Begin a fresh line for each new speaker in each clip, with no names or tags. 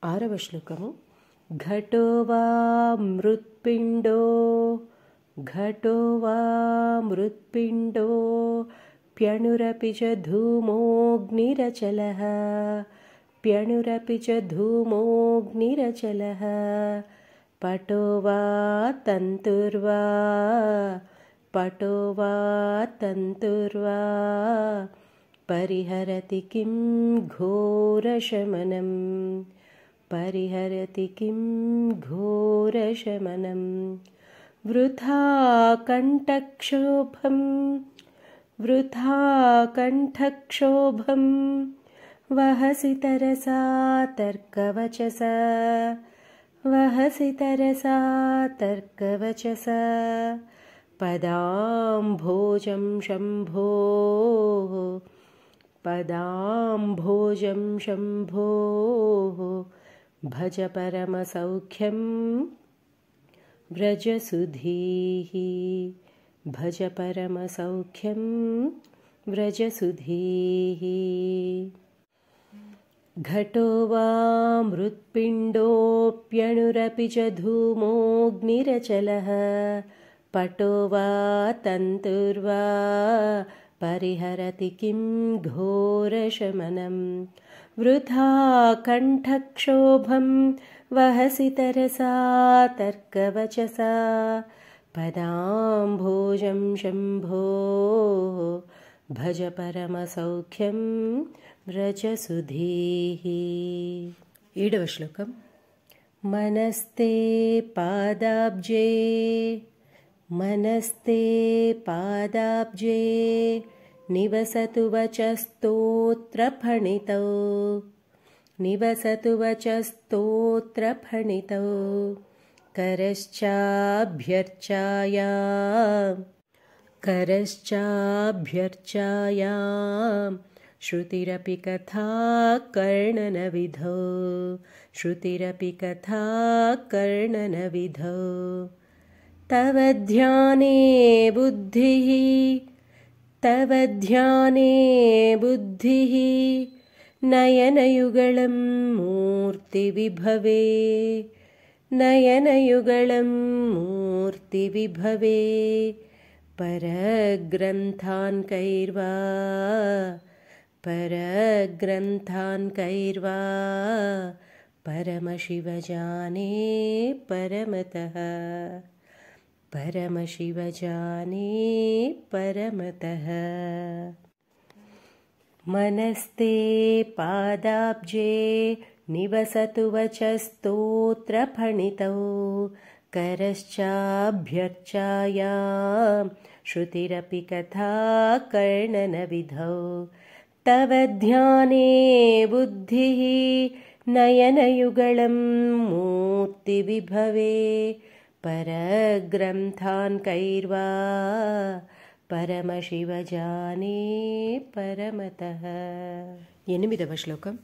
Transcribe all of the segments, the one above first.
आरवश्लोकमु घटो वा मृत्पिण्डो प्यणुरपि च धूमोऽग्निरचलः पटो वा तन्तुर्वा परिहरति किं घोरशमनं वृथा कण्ठक्षोभं वहसि तरसा तर्कवचसा पदाम्भोजं शम्भोः भज परमसौख्यं व्रजसुधीः घटो वा मृत्पिण्डोऽप्यणुरपि च धूमोऽग्निरचलः पटो वा तन्तुर्वा परिहरति किं घोरशमनं वृथा कण्ठक्षोभं वहसि तरसा तर्कवचसा पदाम्भोजं शम्भोः भज परमसौख्यं व्रजसुधीः। 7వ శ్లోకం मनस्ते पादाब्जे निवसतु वचस्तोत्रफणितौ करश्चाभ्यर्चायां श्रुतिरपि कथा कर्णनविधौ तव ध्याने बुद्धिः नयनयुगलं मूर्तिविभवे परग्रन्थान् कैर्वा परमशिवजाने परमतः मनस्ते पादाब्जे निवसतु वचस्तोत्रफणितौ करश्चाभ्यर्चायां श्रुतिरपि कथा कर्णनविधौ तव ध्याने बुद्धिः नयनयुगलं मूर्तिविभवे परग्रन्थान् कैर्वा परमशिवजाने परमतः। 8వ శ్లోకం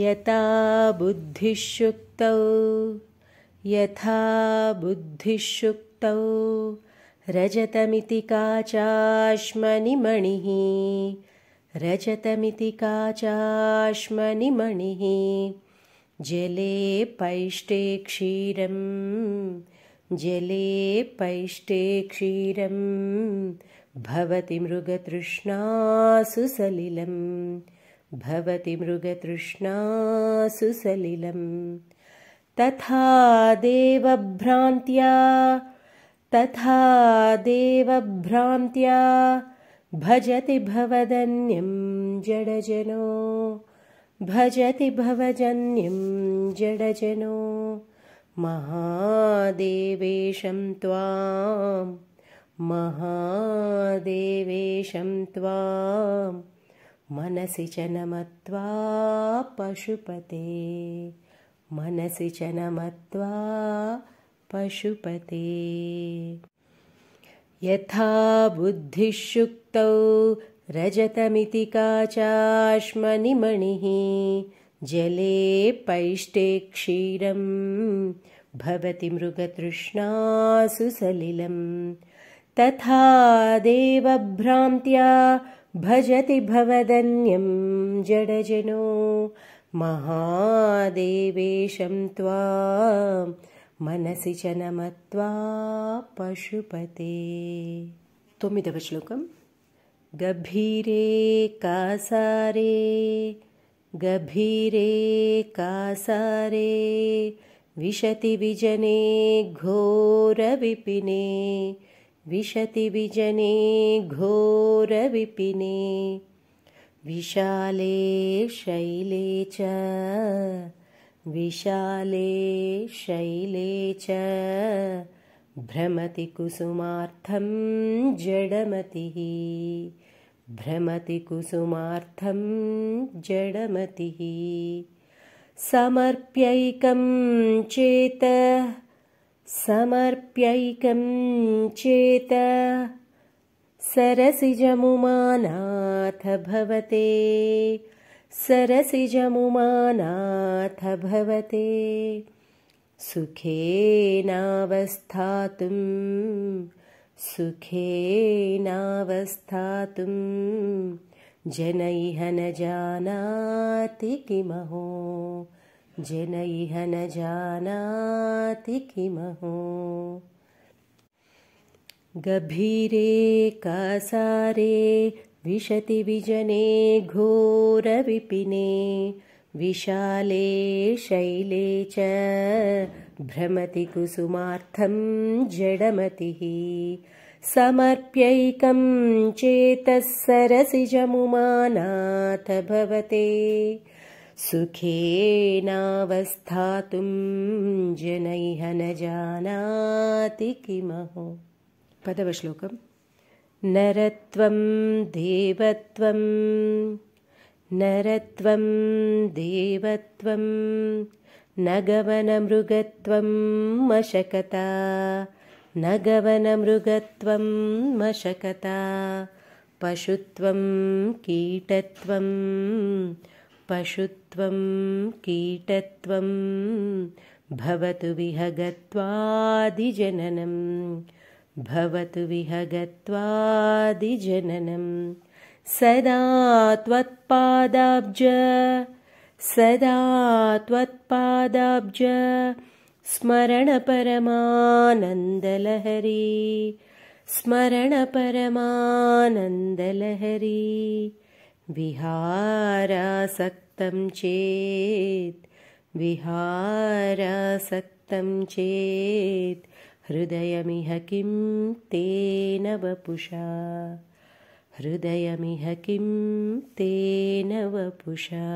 यथा बुद्धिः रजतमिति काचाश्मनिमणिः जले पैष्टे क्षीरं भवति मृगतृष्णासु तथा देवभ्रान्त्या भजति भवदन्यं जडजनो महादेवेशं त्वां मनसि च नमत्वा पशुपते यथा बुद्धिः रजतमिति काचाश्मनिमणिः जले पैष्टे क्षीरं भवति मृगतृष्णासु सलिलं तथा देवभ्रान्त्या भजति भवदन्यं जडजनो महादेवेशं त्वां मनसि च नमत्वा पशुपते। 9వ శ్లోకం. गभीरे कासारे गभीरे कासारे विशति विजने घोरविपिने विशति विजने घोरविपिने विशाले शैले च विशाले शैले च भ्रमति कुसुमार्थं जडमतिः भ्रमति कुसुमार्थं जडमतिः समर्प्यैकं चेतः समर्प्यैकं चेतः सरसिजमुमानाथ भवते सरसिजमुमानाथ भवते सुखेनावस्थातुं सुखेनावस्थातुं जन इह न जानाति किमहो जन इह न जानाति किमहो। गभीरे कासारे विशति विजने घोरविपिने विशाले शैले च भ्रमति कुसुमार्थं जडमतिः समर्प्यैकं चेतः सरसिजमुमानाथ भवते सुखेनावस्थातुं जन इह न जानाति किमहो। 10వ శ్లోకం. नरत्वं देवत्वं नरत्वं देवत्वं नगवनमृगत्वं मशकता नगवनमृगत्वं मशकता पशुत्वं कीटत्वं पशुत्वं कीटत्वं भवतु विहगत्वादिजननं भवतु विहगत्वादिजननं सदा त्वत्पादाब्ज सदा त्वत्पादाब्ज स्मरणपरमानन्दलहरी स्मरणपरमानन्दलहरी विहारासक्तं चेत् विहारासक्तं चेत् हृदयमिह किं तेन वपुषा हृदयमिह किं तेन वपुषा।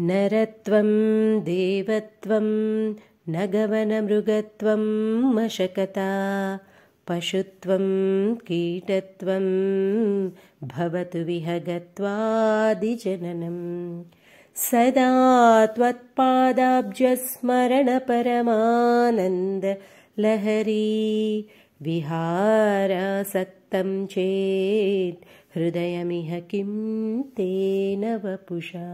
नरत्वं देवत्वं नगवनमृगत्वं मशकता पशुत्वं कीटत्वं भवतु विहगत्वादिजननं सदा त्वत्पादाब्जस्मरणपरमानन्दलहरी विहारासक्तं चेत् हृदयमिह किं तेन वपुषा।